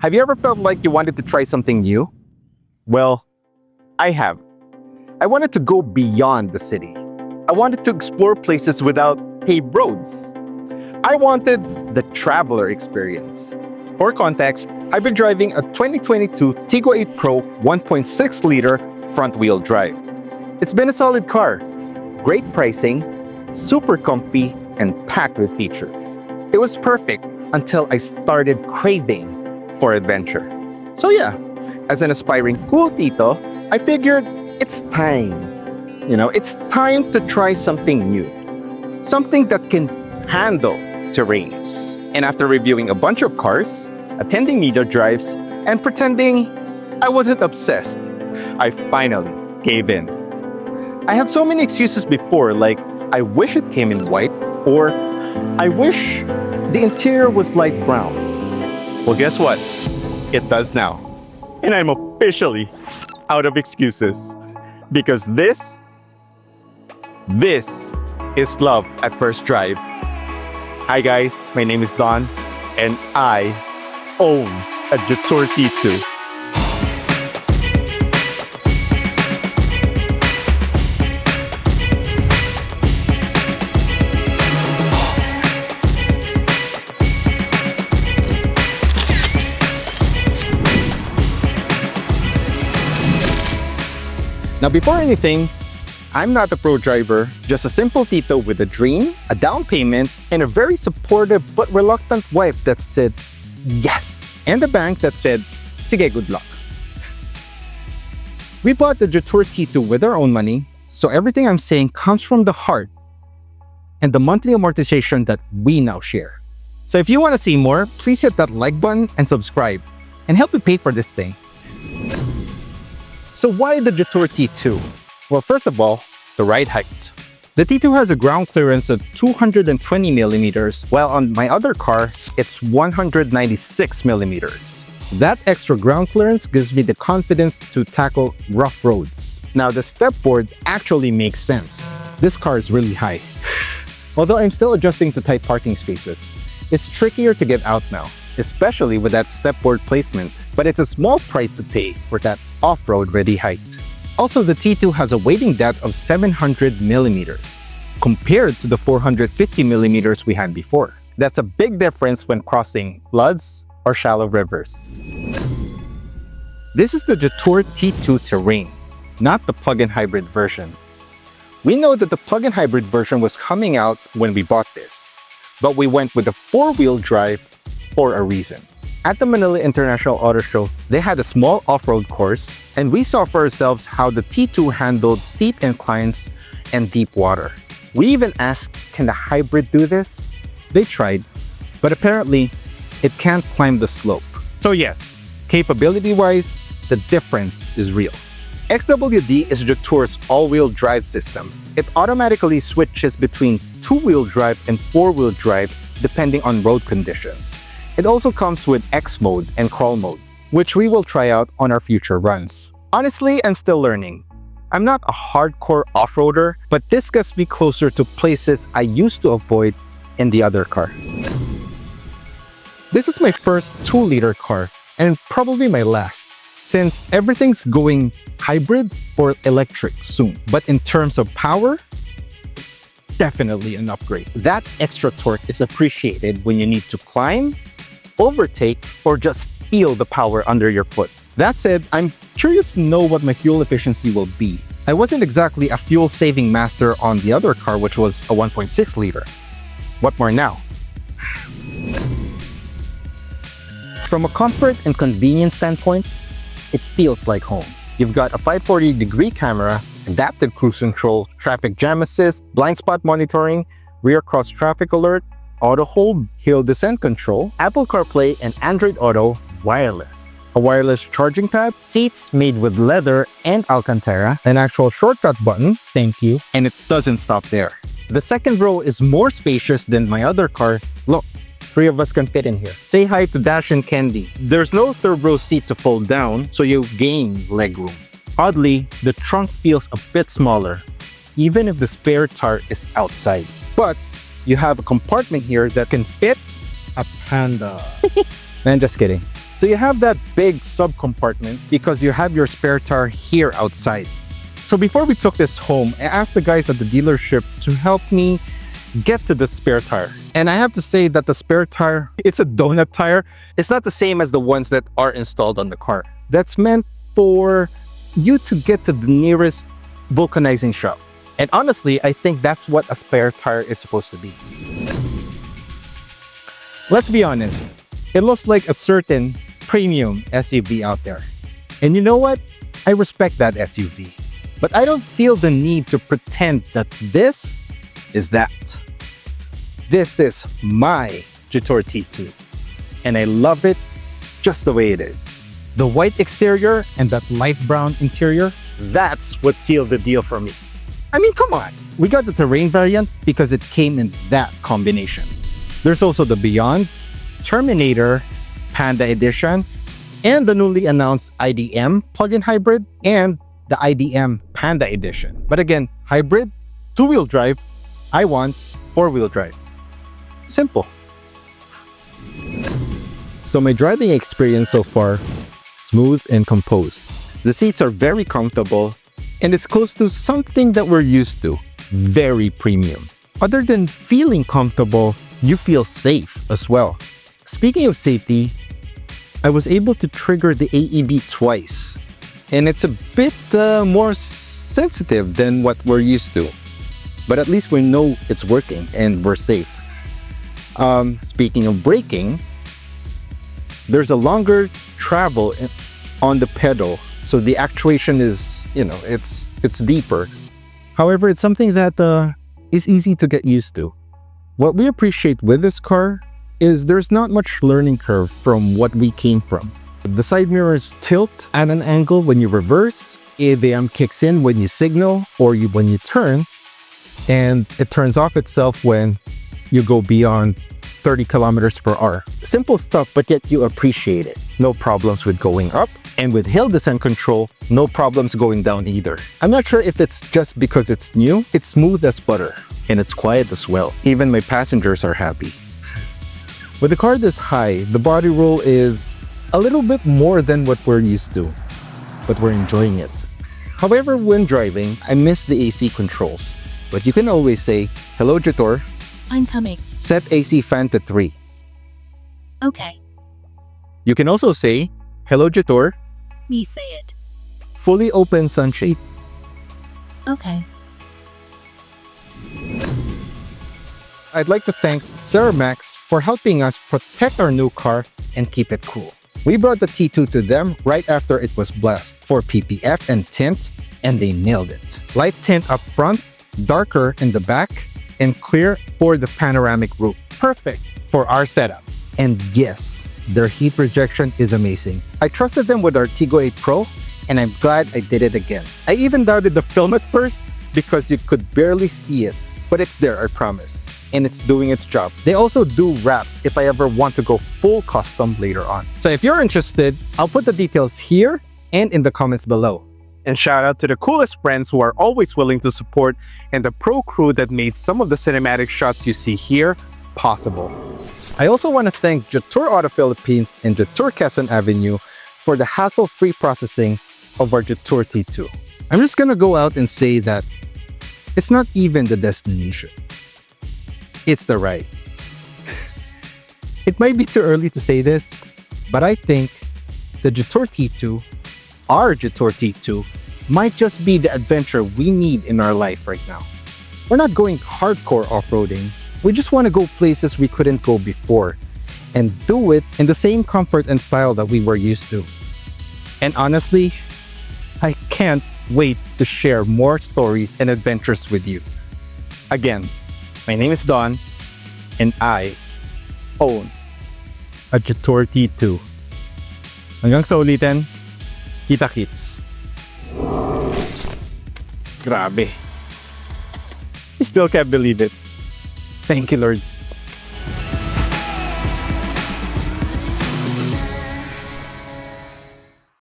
Have you ever felt like you wanted to try something new? Well, I have. I wanted to go beyond the city. I wanted to explore places without paved roads. I wanted the traveler experience. For context, I've been driving a 2022 Tiggo 8 Pro 1.6-liter front-wheel drive. It's been a solid car. Great pricing, super comfy, and packed with features. It was perfect until I started craving for adventure. So yeah, as an aspiring cool tito, I figured it's time. It's time to try something new. Something that can handle terrains. And after reviewing a bunch of cars, attending media drives, and pretending I wasn't obsessed, I finally gave in. I had so many excuses before, like I wish it came in white, or I wish the interior was light brown. Well, guess what? It does now. And I'm officially out of excuses. Because this is love at first drive. Hi guys, my name is Don, and I own a Jetour T2. Now, before anything, I'm not a pro driver, just a simple tito with a dream, a down payment, and a very supportive but reluctant wife that said yes, and a bank that said, sige, good luck. We bought the Jetour T2 with our own money, so everything I'm saying comes from the heart and the monthly amortization that we now share. So if you want to see more, please hit that like button and subscribe, and help me pay for this thing. So why the Jetour T2? Well, first of all, the ride height. The T2 has a ground clearance of 220 millimeters, while on my other car, it's 196 millimeters. That extra ground clearance gives me the confidence to tackle rough roads. Now, the step board actually makes sense. This car is really high. Although I'm still adjusting to tight parking spaces, it's trickier to get out now, especially with that step board placement. But it's a small price to pay for that off-road ready height. Also, the T2 has a wading depth of 700 millimeters compared to the 450 millimeters we had before. That's a big difference when crossing floods or shallow rivers. This is the Jetour T2 Terrain, not the plug-in hybrid version. We know that the plug-in hybrid version was coming out when we bought this, but we went with the four-wheel drive for a reason. At the Manila International Auto Show, they had a small off-road course, and we saw for ourselves how the T2 handled steep inclines and deep water. We even asked, can the hybrid do this? They tried, but apparently, it can't climb the slope. So yes, capability-wise, the difference is real. XWD is Jetour's all-wheel drive system. It automatically switches between two-wheel drive and four-wheel drive depending on road conditions. It also comes with X mode and crawl mode, which we will try out on our future runs. Honestly, I'm still learning. I'm not a hardcore off-roader, but this gets me closer to places I used to avoid in the other car. This is my first 2-liter car, and probably my last, since everything's going hybrid or electric soon. But in terms of power, it's definitely an upgrade. That extra torque is appreciated when you need to climb, overtake, or just feel the power under your foot. That said, I'm curious to know what my fuel efficiency will be. I wasn't exactly a fuel-saving master on the other car, which was a 1.6-liter. What more now? From a comfort and convenience standpoint, it feels like home. You've got a 540-degree camera, adaptive cruise control, traffic jam assist, blind spot monitoring, rear cross traffic alert, auto hold, hill descent control, Apple CarPlay, and Android Auto wireless. A wireless charging pad, seats made with leather and Alcantara, an actual shortcut button, thank you, and it doesn't stop there. The second row is more spacious than my other car. Look, 3 of us can fit in here. Say hi to Dash and Candy. There's no third row seat to fold down, so you gain legroom. Oddly, the trunk feels a bit smaller, even if the spare tire is outside. But you have a compartment here that can fit a panda. Man, just kidding. So you have that big sub-compartment because you have your spare tire here outside. So before we took this home, I asked the guys at the dealership to help me get to the spare tire. And I have to say that the spare tire, it's a donut tire. It's not the same as the ones that are installed on the car. That's meant for you to get to the nearest vulcanizing shop. And honestly, I think that's what a spare tire is supposed to be. Let's be honest, it looks like a certain premium SUV out there. And you know what? I respect that SUV. But I don't feel the need to pretend that this is that. This is my Jetour T2. And I love it just the way it is. The white exterior and that light brown interior, that's what sealed the deal for me. I mean, come on. We got the terrain variant because it came in that combination. There's also the Beyond, Terminator, Panda Edition, and the newly announced IDM plug-in hybrid and the IDM Panda Edition. But again, hybrid, two-wheel drive, I want four-wheel drive. Simple. So my driving experience so far, smooth and composed. The seats are very comfortable and it's close to something that we're used to, very premium. Other than feeling comfortable, you feel safe as well. Speaking of safety, I was able to trigger the AEB twice, and it's a bit more sensitive than what we're used to. But at least we know it's working and we're safe. Speaking of braking, there's a longer travel on the pedal, so the actuation is, it's deeper. However, it's something that is easy to get used to. What we appreciate with this car is there's not much learning curve from what we came from. The side mirrors tilt at an angle when you reverse, ABM kicks in when you signal or when you turn, and it turns off itself when you go beyond 30 kilometers per hour. Simple stuff, but yet you appreciate it. No problems with going up, and with hill descent control, no problems going down either. I'm not sure if it's just because it's new. It's smooth as butter, and it's quiet as well. Even my passengers are happy. With a car this high, the body roll is a little bit more than what we're used to, but we're enjoying it. However, when driving, I miss the AC controls. But you can always say, "Hello, Jetour. I'm coming." Set AC fan to 3. Okay. You can also say, "Hello, Jetour. Me say it. Fully open sunshade." Okay. I'd like to thank Ceramax for helping us protect our new car and keep it cool. We brought the T2 to them right after it was blessed for PPF and tint, and they nailed it. Light tint up front, darker in the back, and clear for the panoramic roof. Perfect for our setup. And yes, their heat rejection is amazing. I trusted them with our Tiggo 8 Pro, and I'm glad I did it again. I even doubted the film at first because you could barely see it, but it's there, I promise. And it's doing its job. They also do wraps if I ever want to go full custom later on. So if you're interested, I'll put the details here and in the comments below. And shout out to the coolest friends who are always willing to support and the pro crew that made some of the cinematic shots you see here possible. I also want to thank Jetour Auto Philippines and Jetour Quezon Avenue for the hassle-free processing of our Jetour T2. I'm just gonna go out and say that it's not even the destination. It's the ride. It might be too early to say this, but I think the Jetour T2, our Jetour T2, might just be the adventure we need in our life right now. We're not going hardcore off-roading. We just want to go places we couldn't go before and do it in the same comfort and style that we were used to. And honestly, I can't wait to share more stories and adventures with you. Again, my name is Don, and I own a Jetour T2. Hanggang sa ulitin, kita-kits. Grabe. I still can't believe it. Thank you, Lord.